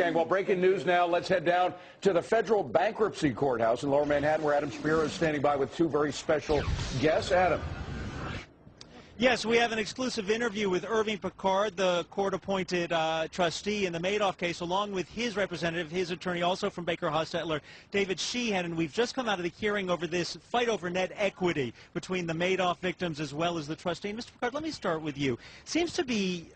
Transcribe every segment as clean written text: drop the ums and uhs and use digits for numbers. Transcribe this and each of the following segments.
gang. Well, breaking news now. Let's head down to the federal bankruptcy courthouse in Lower Manhattan, where Adam Shapiro is standing by with two very special guests. Adam. Yes, we have an exclusive interview with Irving Picard, the court-appointed trustee in the Madoff case, along with his representative, his attorney, also from Baker Hostetler, David Sheehan. And we've just come out of the hearing over this fight over net equity between the Madoff victims as well as the trustee. And Mr. Picard, let me start with you. Seems to be,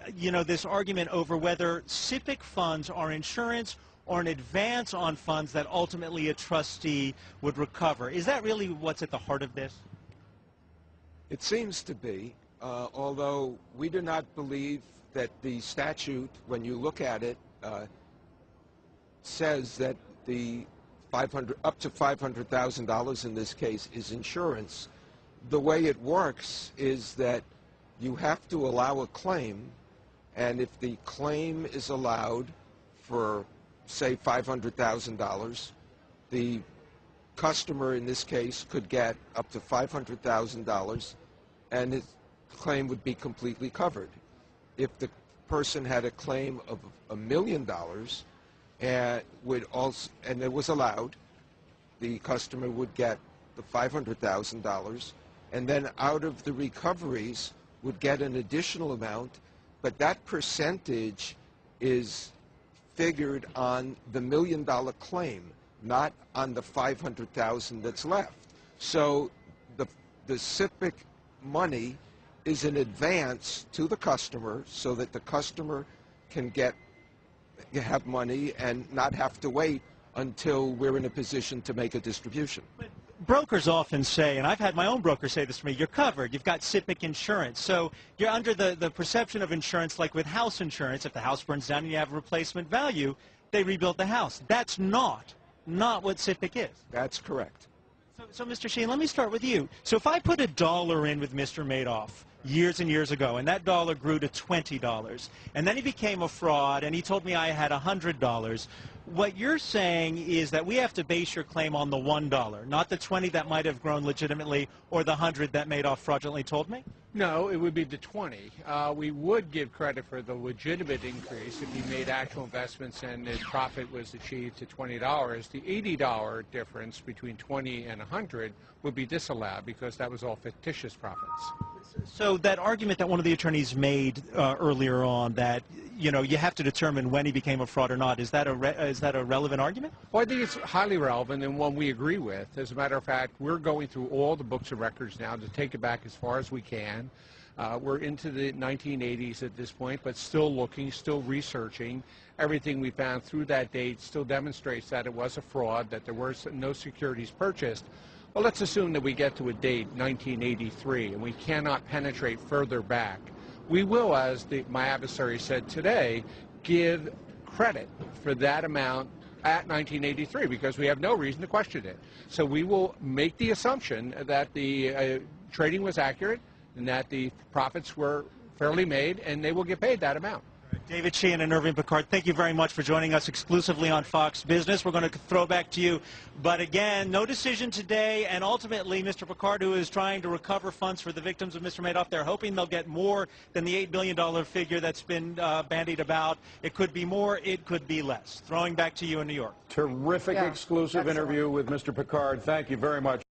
this argument over whether SIPC funds are insurance or an advance on funds that ultimately a trustee would recover. Is that really what's at the heart of this? It seems to be. Although we do not believe that the statute, when you look at it, says that the up to $500,000 in this case is insurance. The way it works is that you have to allow a claim, and if the claim is allowed for, say, $500,000, the customer in this case could get up to $500,000, and his claim would be completely covered. If the person had a claim of $1 million and it was allowed, the customer would get the $500,000, and then out of the recoveries would get an additional amount, but that percentage is figured on the $1 million claim, not on the $500,000 that's left. So the SIPC money is an advance to the customer so that the customer can have money and not have to wait until we're in a position to make a distribution. But brokers often say, and I've had my own broker say this to me, you're covered, you've got SIPC insurance. So you're under the perception of insurance like with house insurance. If the house burns down and you have a replacement value, they rebuild the house. That's not what SIPC is. That's correct. So Mr. Sheehan, let me start with you. So if I put $1 in with Mr. Madoff years and years ago, and that dollar grew to $20, and then he became a fraud, and he told me I had $100, what you're saying is that we have to base your claim on the $1, not the 20 that might have grown legitimately, or the 100 that Madoff fraudulently told me? No, it would be the 20. We would give credit for the legitimate increase if he made actual investments and the profit was achieved to $20. The $80 difference between 20 and 100 would be disallowed because that was all fictitious profits. So that argument that one of the attorneys made earlier on that, you have to determine when he became a fraud or not, is that a relevant argument? Well, I think it's highly relevant and one we agree with. As a matter of fact, we're going through all the books and records now to take it back as far as we can. We're into the 1980s at this point, but still looking, still researching. Everything we found through that date still demonstrates that it was a fraud, that there were no securities purchased. Well, let's assume that we get to a date, 1983, and we cannot penetrate further back. We will, as my adversary said today, give credit for that amount at 1983 because we have no reason to question it. So we will make the assumption that the trading was accurate and that the profits were fairly made, and they will get paid that amount. David Sheehan and Irving Picard, thank you very much for joining us exclusively on Fox Business. We're going to throw back to you. But again, no decision today, and ultimately, Mr. Picard, who is trying to recover funds for the victims of Mr. Madoff, they're hoping they'll get more than the $8 billion figure that's been bandied about. It could be more, it could be less. Throwing back to you in New York. Terrific exclusive interview with Mr. Picard. Thank you very much.